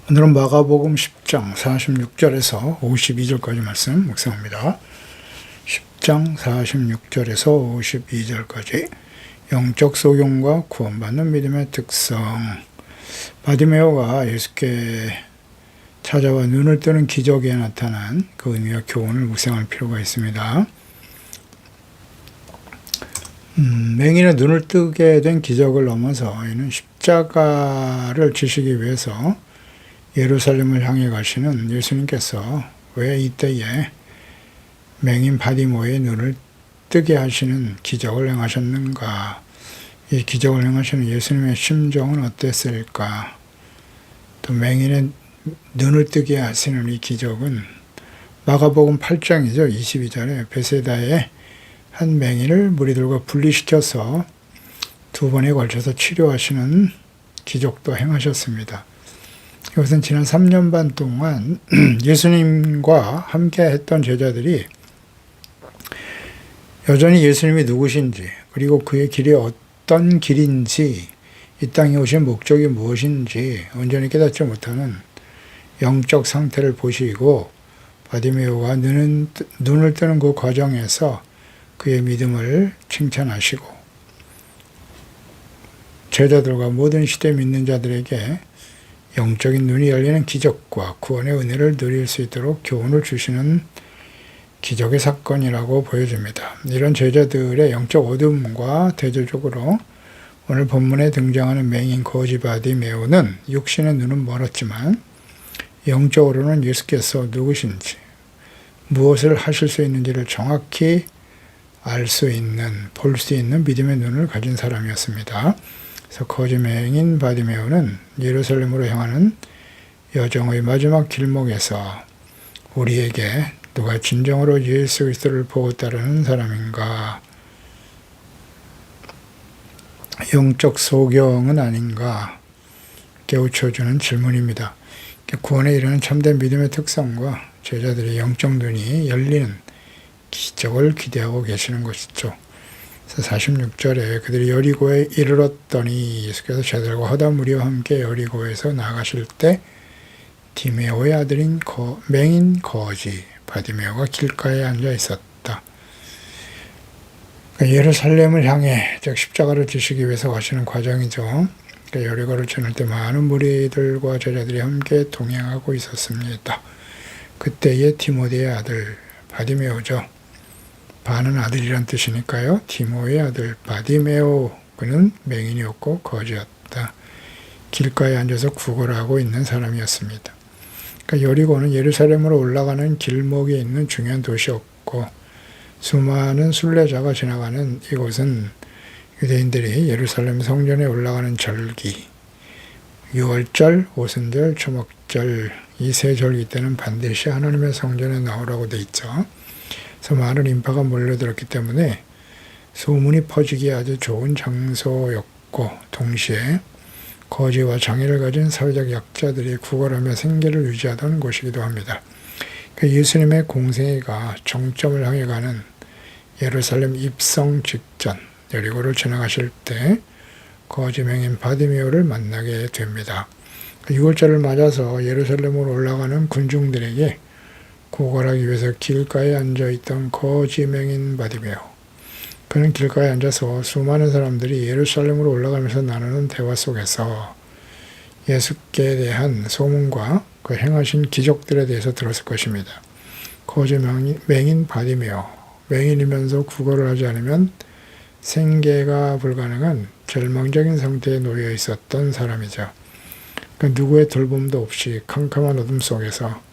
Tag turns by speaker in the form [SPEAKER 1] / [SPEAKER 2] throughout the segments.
[SPEAKER 1] 오늘은 마가복음 10장 46절에서 52절까지 말씀 묵상합니다. 10장 46절에서 52절까지 영적 소경과 구원받는 믿음의 특성. 바디메오가 예수께 찾아와 눈을 뜨는 기적에 나타난 그 의미와 교훈을 묵상할 필요가 있습니다. 맹인의 눈을 뜨게 된 기적을 넘어서 이는 십자가를 지시기 위해서 예루살렘을 향해 가시는 예수님께서 왜 이때에 맹인 바디메오의 눈을 뜨게 하시는 기적을 행하셨는가? 이 기적을 행하시는 예수님의 심정은 어땠을까? 또 맹인의 눈을 뜨게 하시는 이 기적은 마가복음 8장이죠. 22절에 베세다의 한 맹인을 무리들과 분리시켜서 두 번에 걸쳐서 치료하시는 기적도 행하셨습니다. 이것은 지난 3년 반 동안 예수님과 함께 했던 제자들이 여전히 예수님이 누구신지, 그리고 그의 길이 어떤 길인지, 이 땅에 오신 목적이 무엇인지 온전히 깨닫지 못하는 영적 상태를 보시고 바디메오가 눈을 뜨는 그 과정에서 그의 믿음을 칭찬하시고 제자들과 모든 시대 믿는 자들에게 영적인 눈이 열리는 기적과 구원의 은혜를 누릴 수 있도록 교훈을 주시는 기적의 사건이라고 보여집니다. 이런 제자들의 영적 어둠과 대조적으로 오늘 본문에 등장하는 맹인 거지 바디메오는 육신의 눈은 멀었지만 영적으로는 예수께서 누구신지, 무엇을 하실 수 있는지를 정확히 알 수 있는, 볼 수 있는 믿음의 눈을 가진 사람이었습니다. 그래서 거지 맹인 바디메오는 예루살렘으로 향하는 여정의 마지막 길목에서 우리에게 누가 진정으로 예수 그리스도를 보고 따르는 사람인가, 영적 소경은 아닌가 깨우쳐주는 질문입니다. 구원에 이르는 참된 믿음의 특성과 제자들의 영적 눈이 열리는 기적을 기대하고 계시는 것이죠. 그래서 46절에 그들이 여리고에 이르렀더니 예수께서 제자들과 허다 무리와 함께 여리고에서 나가실 때 디메오의 아들인 맹인 거지 바디메오가 길가에 앉아 있었다. 그러니까 예루살렘을 향해 즉 십자가를 지시기 위해서 가시는 과정이죠. 그러니까 여리고를 지날 때 많은 무리들과 제자들이 함께 동행하고 있었습니다. 그때의 디모데의 아들 바디메오죠. 바는 아들이란 뜻이니까요. 디모의 아들 바디메오, 그는 맹인이었고 거지였다. 길가에 앉아서 구걸하고 있는 사람이었습니다. 그러니까 여리고는 예루살렘으로 올라가는 길목에 있는 중요한 도시였고 수많은 순례자가 지나가는 이곳은 유대인들이 예루살렘 성전에 올라가는 절기, 유월절, 오순절, 초막절, 이 세 절기 때는 반드시 하나님의 성전에 나오라고 돼 있죠. 그래서 많은 인파가 몰려들었기 때문에 소문이 퍼지기에 아주 좋은 장소였고 동시에 거지와 장애를 가진 사회적 약자들이 구걸하며 생계를 유지하던 곳이기도 합니다. 그러니까 예수님의 공생애가 정점을 향해 가는 예루살렘 입성 직전 여리고를 지나가실 때 거지 맹인 바디메오를 만나게 됩니다. 6월절을 맞아서 예루살렘으로 올라가는 군중들에게 구걸하기 위해서 길가에 앉아있던 거지 맹인 바디메오. 그는 길가에 앉아서 수많은 사람들이 예루살렘으로 올라가면서 나누는 대화 속에서 예수께 대한 소문과 그 행하신 기적들에 대해서 들었을 것입니다. 거지 맹인 바디메오, 맹인이면서 구걸을 하지 않으면 생계가 불가능한 절망적인 상태에 놓여 있었던 사람이죠. 그러니까 누구의 돌봄도 없이 캄캄한 어둠 속에서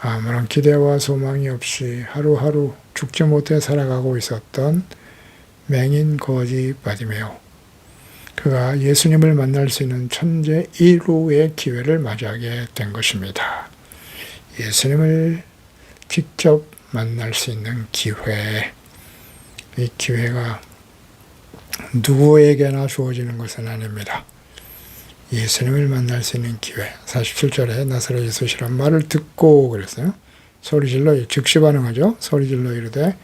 [SPEAKER 1] 아무런 기대와 소망이 없이 하루하루 죽지 못해 살아가고 있었던 맹인 거지 바디메오. 그가 예수님을 만날 수 있는 천재 1호의 기회를 맞이하게 된 것입니다. 예수님을 직접 만날 수 있는 기회. 이 기회가 누구에게나 주어지는 것은 아닙니다. 예수님을 만날 수 있는 기회. 47절에 나사렛 예수시란 말을 듣고 그랬어요. 소리질러 즉시 반응하죠. 소리질러 이르되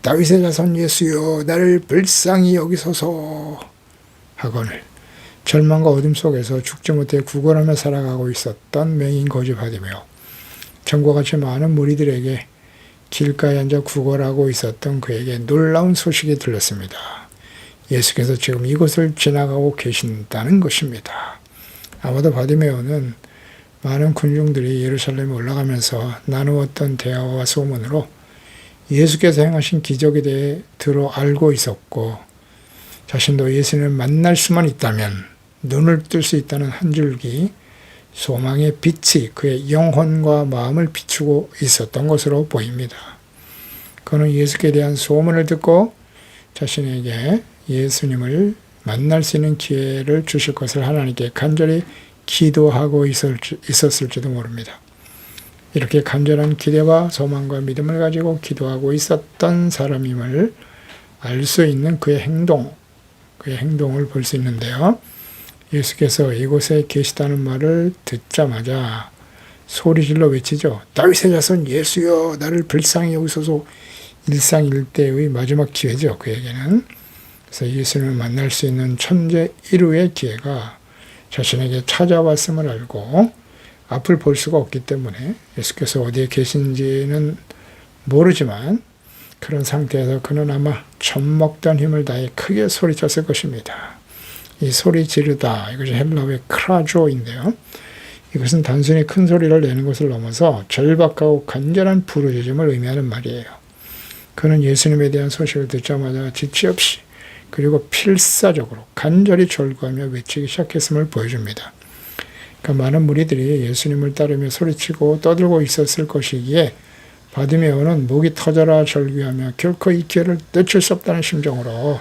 [SPEAKER 1] 다윗의 자손 예수여 나를 불쌍히 여기소서 하거늘 절망과 어둠 속에서 죽지 못해 구걸하며 살아가고 있었던 맹인 거지 바디메오. 전과 같이 많은 무리들에게 길가에 앉아 구걸하고 있었던 그에게 놀라운 소식이 들렸습니다. 예수께서 지금 이곳을 지나가고 계신다는 것입니다. 아마도 바디메오는 많은 군중들이 예루살렘에 올라가면서 나누었던 대화와 소문으로 예수께서 행하신 기적에 대해 들어 알고 있었고, 자신도 예수님을 만날 수만 있다면 눈을 뜰 수 있다는 한 줄기 소망의 빛이 그의 영혼과 마음을 비추고 있었던 것으로 보입니다. 그는 예수께 대한 소문을 듣고 자신에게 예수님을 만날 수 있는 기회를 주실 것을 하나님께 간절히 기도하고 있었을지도 모릅니다. 이렇게 간절한 기대와 소망과 믿음을 가지고 기도하고 있었던 사람임을 알 수 있는 그의 행동을 볼 수 있는데요. 예수께서 이곳에 계시다는 말을 듣자마자 소리질러 외치죠. 다윗의 자손 예수여 나를 불쌍히 여기소서. 일상일대의 마지막 기회죠. 그에게는. 그래서 예수님을 만날 수 있는 천재 1호의 기회가 자신에게 찾아왔음을 알고 앞을 볼 수가 없기 때문에 예수께서 어디에 계신지는 모르지만 그런 상태에서 그는 아마 젖먹던 힘을 다해 크게 소리쳤을 것입니다. 이 소리 지르다, 이것이 헬라어의 크라조인데요. 이것은 단순히 큰 소리를 내는 것을 넘어서 절박하고 간절한 부르짖음을 의미하는 말이에요. 그는 예수님에 대한 소식을 듣자마자 지체 없이 그리고 필사적으로 간절히 절구하며 외치기 시작했음을 보여줍니다. 그러니까 많은 무리들이 예수님을 따르며 소리치고 떠들고 있었을 것이기에 바디메오는 목이 터져라 절규하며 결코 이 기회를 놓칠 수 없다는 심정으로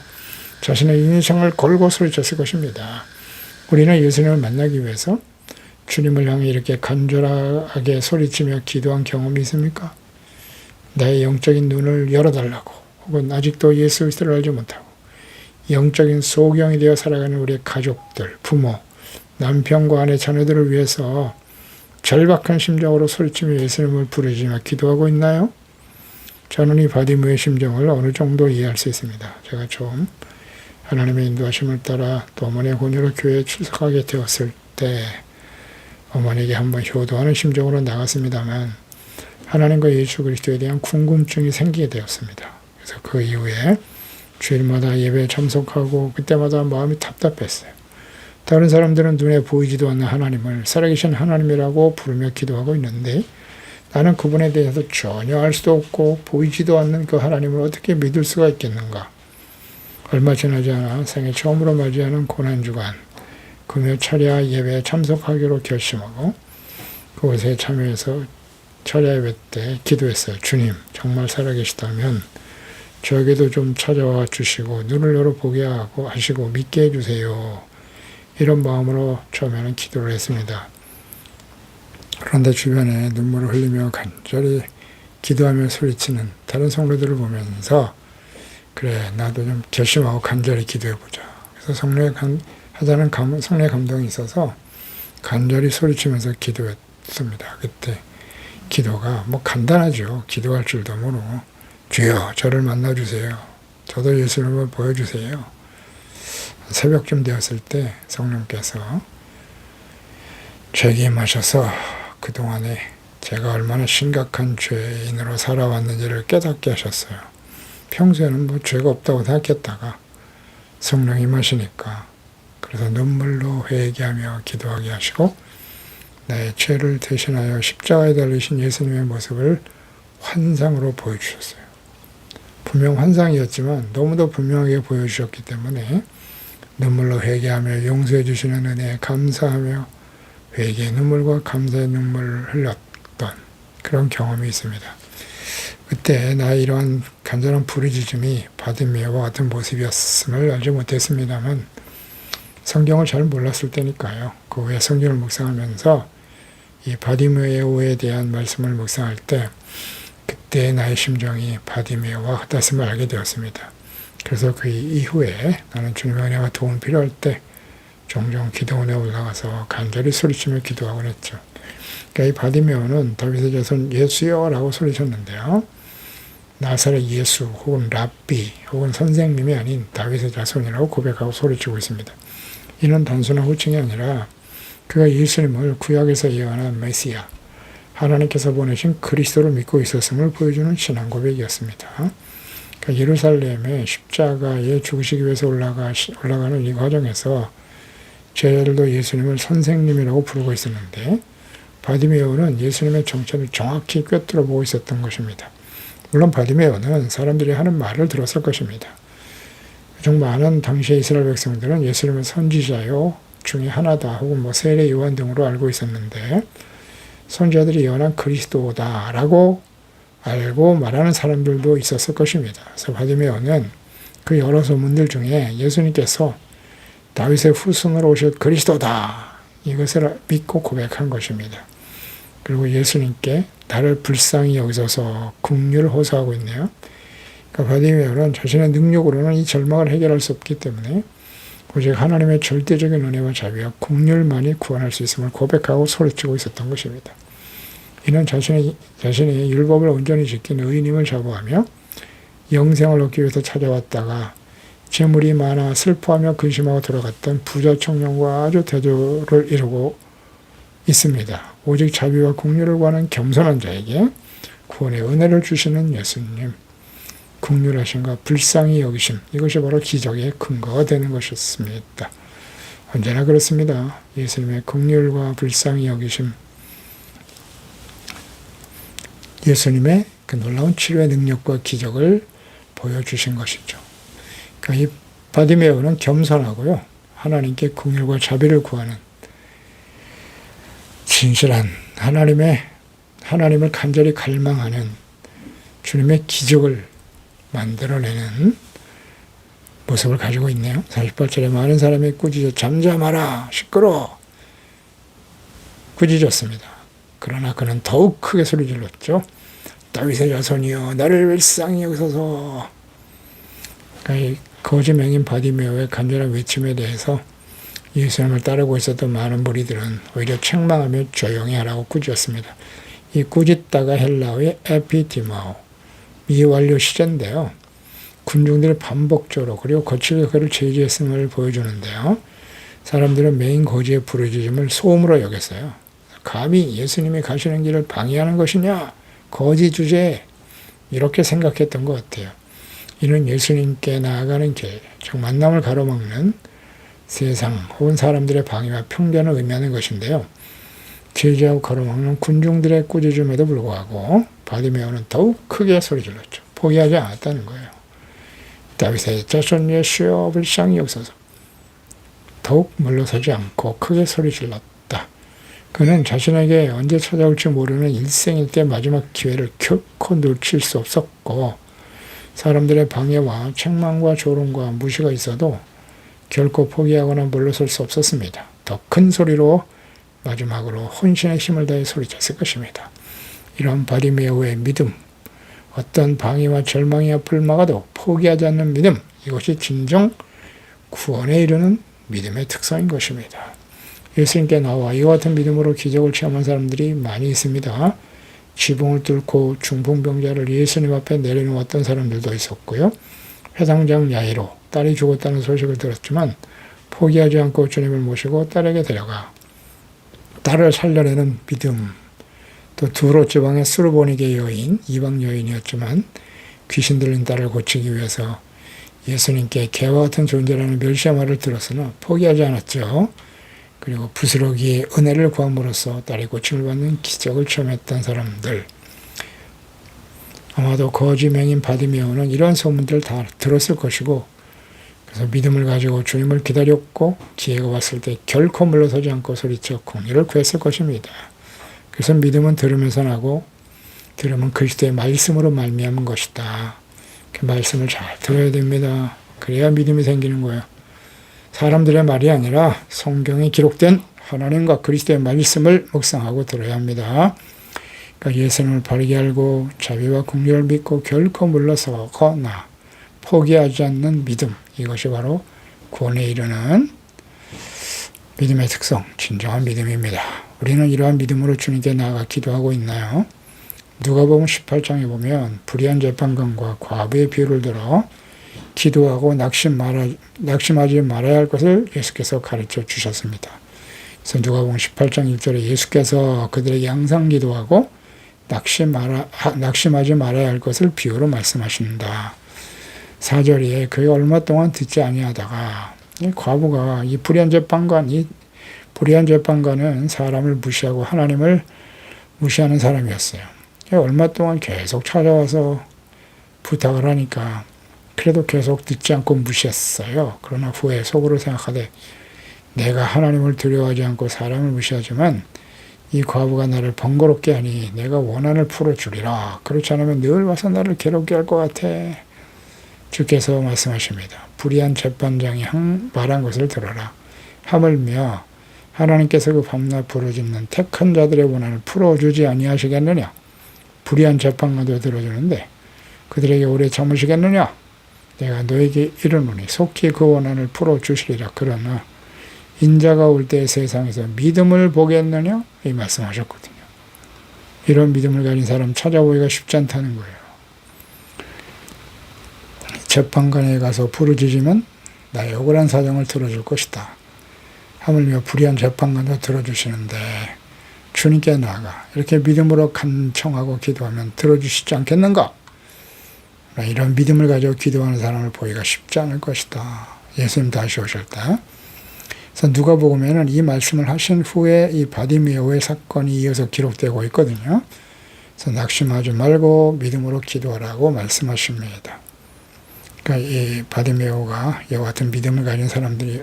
[SPEAKER 1] 자신의 인생을 걸고 소리쳤을 것입니다. 우리는 예수님을 만나기 위해서 주님을 향해 이렇게 간절하게 소리치며 기도한 경험이 있습니까? 나의 영적인 눈을 열어달라고, 혹은 아직도 예수 그리스도를 알지 못하고 영적인 소경이 되어 살아가는 우리의 가족들, 부모, 남편과 아내, 자녀들을 위해서 절박한 심정으로 소리치며 예수님을 부르짖으며 기도하고 있나요? 저는 이 바디메오의 심정을 어느 정도 이해할 수 있습니다. 제가 좀 하나님의 인도하심을 따라 또 어머니의 권유로 교회에 출석하게 되었을 때 어머니에게 한번 효도하는 심정으로 나갔습니다만 하나님과 예수 그리스도에 대한 궁금증이 생기게 되었습니다. 그래서 그 이후에 주일마다 예배에 참석하고 그때마다 마음이 답답했어요. 다른 사람들은 눈에 보이지도 않는 하나님을 살아계신 하나님이라고 부르며 기도하고 있는데 나는 그분에 대해서 전혀 알 수도 없고 보이지도 않는 그 하나님을 어떻게 믿을 수가 있겠는가. 얼마 지나지 않아 생애 처음으로 맞이하는 고난주간 금요 철야 예배에 참석하기로 결심하고 그곳에 참여해서 철야 예배 때 기도했어요. 주님 정말 살아계시다면 저에게도 좀 찾아와 주시고 눈을 열어보게 하시고 믿게 해주세요. 이런 마음으로 처음에는 기도를 했습니다. 그런데 주변에 눈물을 흘리며 간절히 기도하며 소리치는 다른 성도들을 보면서 그래 나도 좀 결심하고 간절히 기도해보자. 그래서 성령의 감동이 있어서 간절히 소리치면서 기도했습니다. 그때 기도가 뭐 간단하죠. 기도할 줄도 모르고 주여 저를 만나주세요. 저도 예수님을 보여주세요. 새벽쯤 되었을 때 성령께서 제게 임하셔서 그동안에 제가 얼마나 심각한 죄인으로 살아왔는지를 깨닫게 하셨어요. 평소에는 뭐 죄가 없다고 생각했다가 성령이 임하시니까 그래서 눈물로 회개하며 기도하게 하시고 나의 죄를 대신하여 십자가에 달리신 예수님의 모습을 환상으로 보여주셨어요. 분명 환상이었지만 너무도 분명하게 보여주셨기 때문에 눈물로 회개하며 용서해 주시는 은혜에 감사하며 회개의 눈물과 감사의 눈물을 흘렸던 그런 경험이 있습니다. 그때 나의 이러한 간절한 부르짖음이 바디메오와 같은 모습이었음을 알지 못했습니다만 성경을 잘 몰랐을 때니까요. 그 후에 성경을 묵상하면서 이 바디메오에 대한 말씀을 묵상할 때 그때 나의 심정이 바디메오와 같았음을 알게 되었습니다. 그래서 그 이후에 나는 주님의 은혜와 도움이 필요할 때 종종 기도원에 올라가서 간절히 소리치며 기도하곤 했죠. 그러니까 이 바디메오는 다윗의 자손 예수여 라고 소리쳤는데요. 나사렛 예수 혹은 랍비 혹은 선생님이 아닌 다윗의 자손이라고 고백하고 소리치고 있습니다. 이는 단순한 호칭이 아니라 그가 예수님을 구약에서 예언한 메시아, 하나님께서 보내신 그리스도를 믿고 있었음을 보여주는 신앙 고백이었습니다. 그러니까 예루살렘의 십자가에 죽으시기 위해서 올라가는 이 과정에서 제자들도 예수님을 선생님이라고 부르고 있었는데 바디메오는 예수님의 정체를 정확히 꿰뚫어 보고 있었던 것입니다. 물론 바디메오는 사람들이 하는 말을 들었을 것입니다. 중 많은 당시의 이스라엘 백성들은 예수님을 선지자요 중에 하나다 혹은 세례 요한 등으로 알고 있었는데 선지자들이 예언한 그리스도다라고 알고 말하는 사람들도 있었을 것입니다. 그래서 바디메오는 그 여러 소문들 중에 예수님께서 다윗의 후손으로 오실 그리스도다 이것을 믿고 고백한 것입니다. 그리고 예수님께 나를 불쌍히 여기소서 긍휼을 호소하고 있네요. 그러니까 바디메오는 자신의 능력으로는 이 절망을 해결할 수 없기 때문에 오직 하나님의 절대적인 은혜와 자비와 긍휼만이 구원할 수 있음을 고백하고 소리치고 있었던 것입니다. 이는 자신이 율법을 온전히 지킨 의인임을 자부하며 영생을 얻기 위해서 찾아왔다가 재물이 많아 슬퍼하며 근심하고 돌아갔던 부자 청년과 아주 대조를 이루고 있습니다. 오직 자비와 긍휼을 구하는 겸손한 자에게 구원의 은혜를 주시는 예수님, 긍휼하심과 불쌍히 여기심, 이것이 바로 기적의 근거가 되는 것이었습니다. 언제나 그렇습니다. 예수님의 긍휼과 불쌍히 여기심, 예수님의 그 놀라운 치료의 능력과 기적을 보여주신 것이죠. 그러니까 이 바디메오는 겸손하고요, 하나님께 긍휼과 자비를 구하는 진실한 하나님을 간절히 갈망하는 주님의 기적을 만들어내는 모습을 가지고 있네요. 48절에 많은 사람이 꾸짖어 잠잠하라 시끄러워 꾸짖었습니다. 그러나 그는 더욱 크게 소리 질렀죠. 다윗의 자손이여 나를 불쌍히 여기소서. 그러니까 이 거짓 맹인 바디메오의 간절한 외침에 대해서 예수님을 따르고 있었던 많은 무리들은 오히려 책망하며 조용히 하라고 꾸짖었습니다. 이 꾸짖다가 헬라어의 에피티마오, 미완료 시제인데요. 군중들이 반복적으로 그리고 거칠게 그를 제지했음을 보여주는데요. 사람들은 맹인 거지의 부르짖음을 소음으로 여겼어요. 감히 예수님이 가시는 길을 방해하는 것이냐? 거지 주제, 이렇게 생각했던 것 같아요. 이는 예수님께 나아가는 길, 즉 만남을 가로막는 세상 혹은 사람들의 방해와 편견을 의미하는 것인데요. 제지하고 가로막는 군중들의 꾸짖음에도 불구하고 바디메오는 더욱 크게 소리질렀죠. 포기하지 않았다는 거예요. 다윗의 자손 예수여 불쌍히 여기소서. 더욱 물러서지 않고 크게 소리질렀다. 그는 자신에게 언제 찾아올지 모르는 일생일대 마지막 기회를 결코 놓칠 수 없었고 사람들의 방해와 책망과 조롱과 무시가 있어도 결코 포기하거나 물러설 수 없었습니다. 더 큰 소리로 마지막으로 혼신의 힘을 다해 소리쳤을 것입니다. 이런 바디메오의 믿음, 어떤 방해와 절망이 앞을 막아도 포기하지 않는 믿음, 이것이 진정 구원에 이르는 믿음의 특성인 것입니다. 예수님께 나와 이와 같은 믿음으로 기적을 체험한 사람들이 많이 있습니다. 지붕을 뚫고 중풍병자를 예수님 앞에 내려놓았던 사람들도 있었고요. 회당장 야이로 딸이 죽었다는 소식을 들었지만 포기하지 않고 주님을 모시고 딸에게 데려가 딸을 살려내는 믿음, 또 두로 지방의 수르보니게 여인, 이방 여인이었지만 귀신 들린 딸을 고치기 위해서 예수님께 개와 같은 존재라는 멸시의 말을 들었으나 포기하지 않았죠. 그리고 부스러기의 은혜를 구함으로써 딸이 고침을 받는 기적을 체험했던 사람들, 아마도 거지 맹인 바디메오는 이런 소문들을 다 들었을 것이고 그래서 믿음을 가지고 주님을 기다렸고 기회가 왔을 때 결코 물러서지 않고 소리쳐 긍휼을 구했을 것입니다. 그래서 믿음은 들으면서 나고 들으면 그리스도의 말씀으로 말미암은 것이다. 그 말씀을 잘 들어야 됩니다. 그래야 믿음이 생기는 거예요. 사람들의 말이 아니라 성경에 기록된 하나님과 그리스도의 말씀을 묵상하고 들어야 합니다. 그러니까 예수님을 바르게 알고 자비와 긍휼을 믿고 결코 물러서거나 포기하지 않는 믿음, 이것이 바로 구원에 이르는 믿음의 특성, 진정한 믿음입니다. 우리는 이러한 믿음으로 주님께 나아가 기도하고 있나요? 누가복음 18장에 보면 불의한 재판관과 과부의 비유를 들어 기도하고 낙심하지 말아야 할 것을 예수께서 가르쳐 주셨습니다. 그래서 누가복음 18장 1절에 예수께서 그들에게 항상 기도하고 낙심하지 말아야 할 것을 비유로 말씀하신다. 4절에 그가 얼마 동안 듣지 아니하다가 이 과부가 이 불의한 재판관은 사람을 무시하고 하나님을 무시하는 사람이었어요. 얼마 동안 계속 찾아와서 부탁을 하니까 그래도 계속 듣지 않고 무시했어요. 그러나 후에 속으로 생각하되 내가 하나님을 두려워하지 않고 사람을 무시하지만 이 과부가 나를 번거롭게 하니 내가 원한을 풀어주리라. 그렇지 않으면 늘 와서 나를 괴롭게 할 것 같아. 주께서 말씀하십니다. 불의한 재판장이 말한 것을 들어라. 하물며 하나님께서 그 밤낮 부르짖는 택한 자들의 원한을 풀어주지 아니하시겠느냐. 불의한 재판관도 들어주는데 그들에게 오래 참으시겠느냐. 내가 너에게 이르노니 속히 그 원한을 풀어주시리라. 그러나 인자가 올 때 세상에서 믿음을 보겠느냐? 이 말씀하셨거든요. 이런 믿음을 가진 사람 찾아보기가 쉽지 않다는 거예요. 재판관에 가서 부르짖으면 나의 억울한 사정을 들어줄 것이다. 하물며 불의한 재판관도 들어주시는데 주님께 나아가 이렇게 믿음으로 간청하고 기도하면 들어주시지 않겠는가? 이런 믿음을 가지고 기도하는 사람을 보기가 쉽지 않을 것이다. 예수님 다시 오실 때. 그래서 누가복음에는 이 말씀을 하신 후에 이 바디메오의 사건이 이어서 기록되고 있거든요. 그래서 낙심하지 말고 믿음으로 기도하라고 말씀하십니다. 그러니까 이 바디메오가 이와 같은 믿음을 가진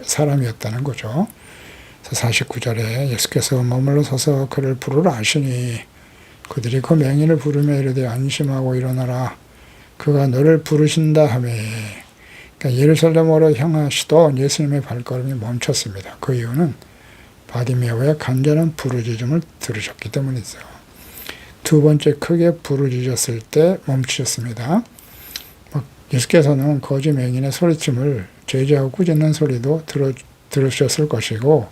[SPEAKER 1] 사람이었다는 거죠. 그래서 49절에 예수께서 머물러 서서 그를 부르라 하시니 그들이 그 맹인을 부르며 이르되 안심하고 일어나라. 그가 너를 부르신다 하매 그러니까 예루살렘으로 향하시던 예수님의 발걸음이 멈췄습니다. 그 이유는 바디메오의 간절한 부르짖음을 들으셨기 때문이죠. 두 번째 크게 부르짖었을 때 멈추셨습니다. 예수께서는 거지 맹인의 소리침을 제지하고 꾸짖는 소리도 들으셨을 것이고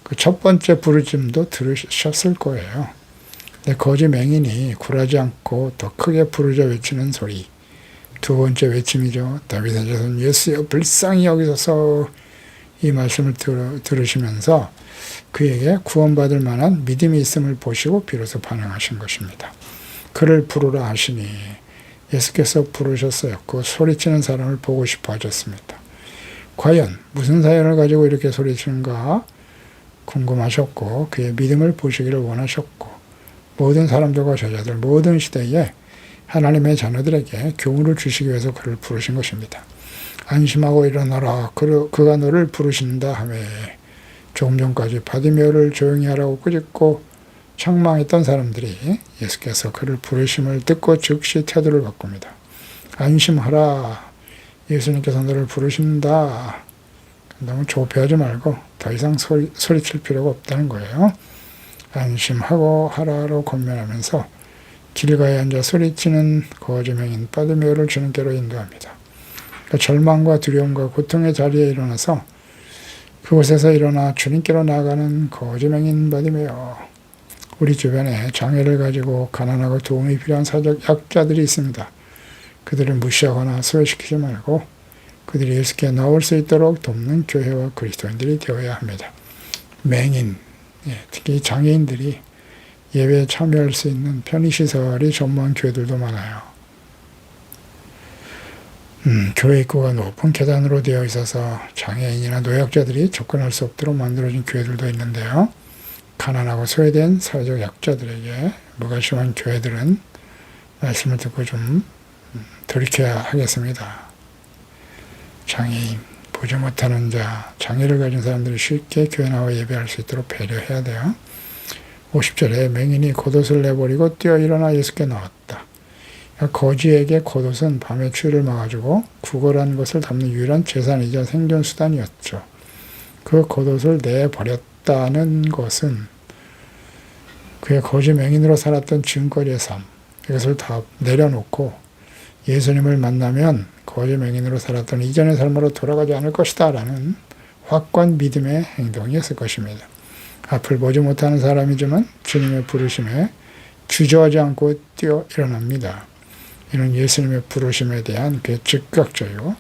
[SPEAKER 1] 그 첫 번째 부르짖음도 들으셨을 거예요. 근데 거지 맹인이 굴하지 않고 더 크게 부르짖어 외치는 소리. 두 번째 외침이죠. 다윗의 자손 예수여 불쌍히 여기소서. 이 말씀을 들으시면서 그에게 구원받을 만한 믿음이 있음을 보시고 비로소 반응하신 것입니다. 그를 부르라 하시니 예수께서 부르셨어요. 그 소리치는 사람을 보고 싶어 하셨습니다. 과연 무슨 사연을 가지고 이렇게 소리치는가 궁금하셨고 그의 믿음을 보시기를 원하셨고 모든 사람들과 제자들 모든 시대에 하나님의 자녀들에게 교훈을 주시기 위해서 그를 부르신 것입니다. 안심하고 일어나라. 그가 너를 부르신다 하며 조금 전까지 바디메오를 조용히 하라고 꾸짖고 책망했던 사람들이 예수께서 그를 부르심을 듣고 즉시 태도를 바꿉니다. 안심하라. 예수님께서 너를 부르신다. 너무 조급해하지 말고 더 이상 소리칠 필요가 없다는 거예요. 안심하고 하라로 권면하면서 길가에 앉아 소리치는 거지맹인 바디메오를 주님께로 인도합니다. 그러니까 절망과 두려움과 고통의 자리에 일어나서 그곳에서 일어나 주님께로 나아가는 거지맹인 바디메오. 우리 주변에 장애를 가지고 가난하고 도움이 필요한 사적 약자들이 있습니다. 그들을 무시하거나 소외시키지 말고 그들이 예수께 나올 수 있도록 돕는 교회와 그리스도인들이 되어야 합니다. 맹인, 특히 장애인들이 예배에 참여할 수 있는 편의시설이 전무한 교회들도 많아요. 교회 입구가 높은 계단으로 되어 있어서 장애인이나 노약자들이 접근할 수 없도록 만들어진 교회들도 있는데요. 가난하고 소외된 사회적 약자들에게 무관심한 교회들은 말씀을 듣고 좀 돌이켜야 하겠습니다. 장애인, 보지 못하는 자, 장애를 가진 사람들이 쉽게 교회 나와 예배할 수 있도록 배려해야 돼요. 50절에 맹인이 겉옷을 내버리고 뛰어 일어나 예수께 나왔다. 거지에게 겉옷은 밤의 추위를 막아주고 구걸하는 것을 담는 유일한 재산이자 생존수단이었죠. 그 겉옷을 내버렸다는 것은 그의 거지 맹인으로 살았던 지금까지의 삶, 이것을 다 내려놓고 예수님을 만나면 거지 맹인으로 살았던 이전의 삶으로 돌아가지 않을 것이다 라는 확고한 믿음의 행동이었을 것입니다. 앞을 보지 못하는 사람이지만 주님의 부르심에 주저하지 않고 뛰어 일어납니다. 이런 예수님의 부르심에 대한 그 즉각적이고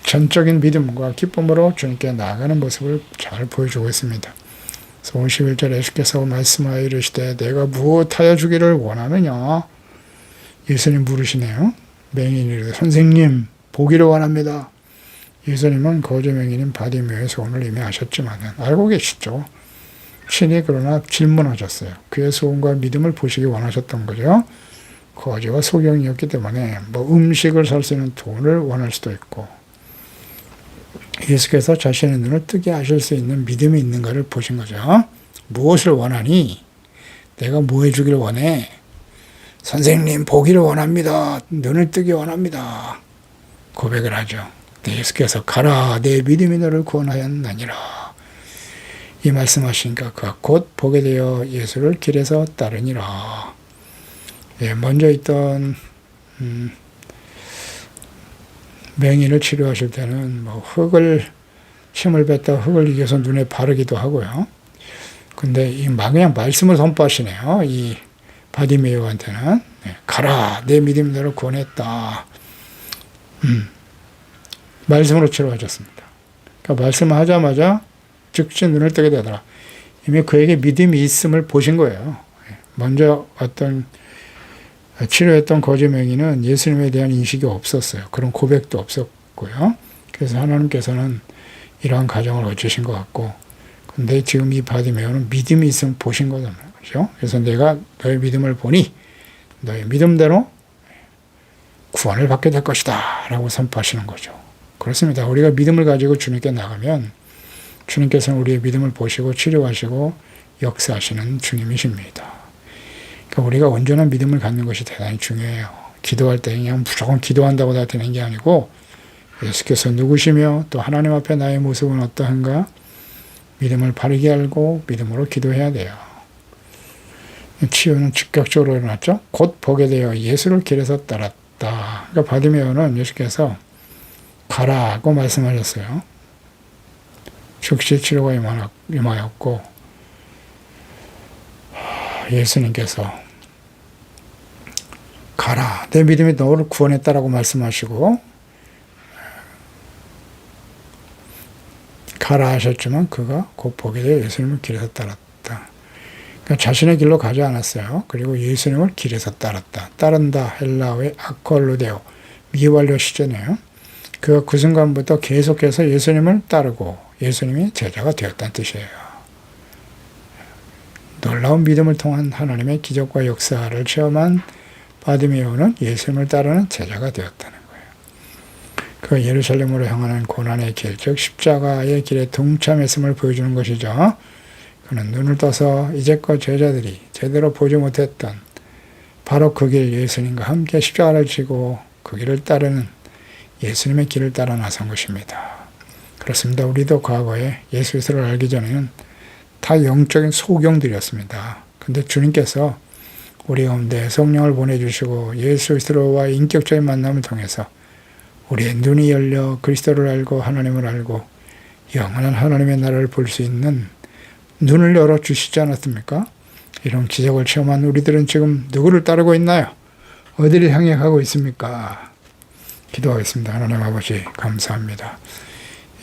[SPEAKER 1] 전적인 믿음과 기쁨으로 주님께 나아가는 모습을 잘 보여주고 있습니다. 51절에 예수께서 말씀하여 이르시되 내가 무엇하여 주기를 원하느냐. 예수님 물으시네요. 맹인이 이르되 선생님 보기를 원합니다. 예수님은 거저 맹인인 바디메오의 소원을 이미 아셨지만 알고 계시죠. 친히 그러나 질문하셨어요. 그의 소원과 믿음을 보시기 원하셨던 거죠. 거지와 소경이었기 때문에 음식을 살 수 있는 돈을 원할 수도 있고 예수께서 자신의 눈을 뜨게 하실 수 있는 믿음이 있는가를 보신 거죠. 무엇을 원하니? 내가 뭐 해주기를 원해? 선생님 보기를 원합니다. 눈을 뜨기 원합니다. 고백을 하죠. 예수께서 가라 내 믿음이 너를 구원하였나니라. 이 말씀하시니까 그가 곧 보게 되어 예수를 길에서 따르니라. 먼저 있던 맹인을 치료하실 때는 흙을 침을 뱉다 흙을 이겨서 눈에 바르기도 하고요. 근데 그냥 말씀을 선포하시네요. 이 바디메오한테는 가라 내 믿음이 너를 구원했다. 말씀으로 치료하셨습니다. 그러니까 말씀을 하자마자 즉시 눈을 뜨게 되더라. 이미 그에게 믿음이 있음을 보신 거예요. 먼저 어떤 치료했던 거지 맹인은 예수님에 대한 인식이 없었어요. 그런 고백도 없었고요. 그래서 하나님께서는 이러한 가정을 어쩌신 것 같고, 근데 지금 이 바디메오는 믿음이 있으면 보신 거잖아요. 그렇죠? 그래서 내가 너의 믿음을 보니 너의 믿음대로 구원을 받게 될 것이다 라고 선포하시는 거죠. 그렇습니다. 우리가 믿음을 가지고 주님께 나가면 주님께서는 우리의 믿음을 보시고 치료하시고 역사하시는 주님이십니다. 그러니까 우리가 온전한 믿음을 갖는 것이 대단히 중요해요. 기도할 때 그냥 무조건 기도한다고 다 되는 게 아니고 예수께서 누구시며 또 하나님 앞에 나의 모습은 어떠한가 믿음을 바르게 알고 믿음으로 기도해야 돼요. 치유는 즉각적으로 일어났죠. 곧 보게 되어 예수를 길에서 따랐다. 그러니까 바디메오는 예수께서 가라고 말씀하셨어요. 즉시 치료가 임하였고 예수님께서 가라 내 믿음이 너를 구원했다라고 말씀하시고 가라 하셨지만 그가 곧 보게 되어 예수님을 길에서 따랐다. 그러니까 자신의 길로 가지 않았어요. 그리고 예수님을 길에서 따랐다. 따른다 헬라어의 아콜로데오 미완료 시제네요. 그가 그 순간부터 계속해서 예수님을 따르고 예수님이 제자가 되었다는 뜻이에요. 놀라운 믿음을 통한 하나님의 기적과 역사를 체험한 바디메오는 예수님을 따르는 제자가 되었다는 거예요. 그 예루살렘으로 향하는 고난의 길, 즉 십자가의 길에 동참했음을 보여주는 것이죠. 그는 눈을 떠서 이제껏 제자들이 제대로 보지 못했던 바로 그 길 예수님과 함께 십자가를 지고 그 길을 따르는 예수님의 길을 따라 나선 것입니다. 그렇습니다. 우리도 과거에 예수 그리스도를 알기 전에는 다 영적인 소경들이었습니다. 근데 주님께서 우리 가운데 성령을 보내주시고 예수 그리스도와의 인격적인 만남을 통해서 우리의 눈이 열려 그리스도를 알고 하나님을 알고 영원한 하나님의 나라를 볼 수 있는 눈을 열어주시지 않았습니까? 이런 기적을 체험한 우리들은 지금 누구를 따르고 있나요? 어디를 향해 가고 있습니까? 기도하겠습니다. 하나님 아버지 감사합니다.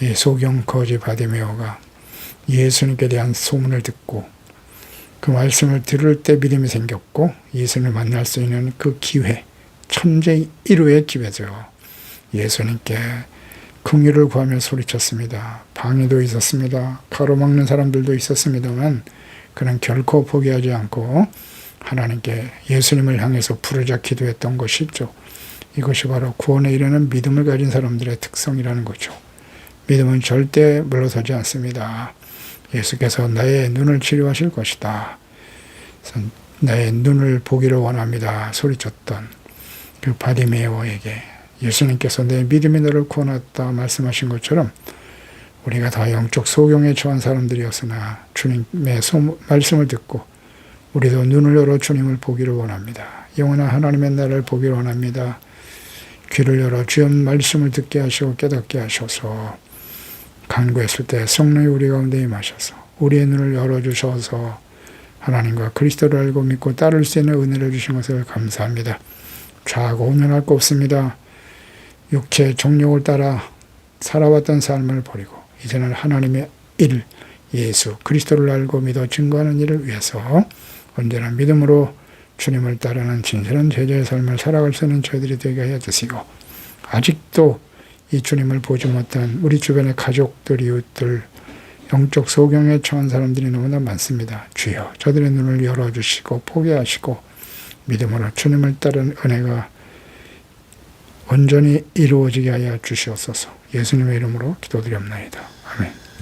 [SPEAKER 1] 이 소경 거지 바디메오가 예수님께 대한 소문을 듣고 그 말씀을 들을 때 믿음이 생겼고 예수님을 만날 수 있는 그 기회, 천재 1호의 기회죠. 예수님께 긍휼을 구하며 소리쳤습니다. 방해도 있었습니다. 가로막는 사람들도 있었습니다만 그는 결코 포기하지 않고 하나님께 예수님을 향해서 부르짖어 기도했던 것이죠. 이것이 바로 구원에 이르는 믿음을 가진 사람들의 특성이라는 거죠. 믿음은 절대 물러서지 않습니다. 예수께서 나의 눈을 치료하실 것이다. 나의 눈을 보기를 원합니다. 소리쳤던 그 바디메오에게 예수님께서 내 믿음이 너를 구원했다 말씀하신 것처럼 우리가 다 영적 소경에 처한 사람들이었으나 주님의 말씀을 듣고 우리도 눈을 열어 주님을 보기를 원합니다. 영원한 하나님의 나라를 보기를 원합니다. 귀를 열어 주의 말씀을 듣게 하시고 깨닫게 하셔서 간구했을 때 성령이 우리 가운데 임하셔서 우리의 눈을 열어주셔서 하나님과 그리스도를 알고 믿고 따를 수 있는 은혜를 주신 것을 감사합니다. 좌하고 우면할 거 없습니다. 육체의 정욕을 따라 살아왔던 삶을 버리고 이제는 하나님의 일, 예수 그리스도를 알고 믿어 증거하는 일을 위해서 언제나 믿음으로 주님을 따르는 진실한 제자의 삶을 살아갈 수 있는 저희들이 되게 하여 주시고, 아직도 이 주님을 보지 못한 우리 주변의 가족들, 이웃들, 영적 소경에 처한 사람들이 너무나 많습니다. 주여 저들의 눈을 열어주시고 보게 하시고 믿음으로 주님을 따르는 은혜가 온전히 이루어지게 하여 주시옵소서. 예수님의 이름으로 기도드립나이다. 아멘.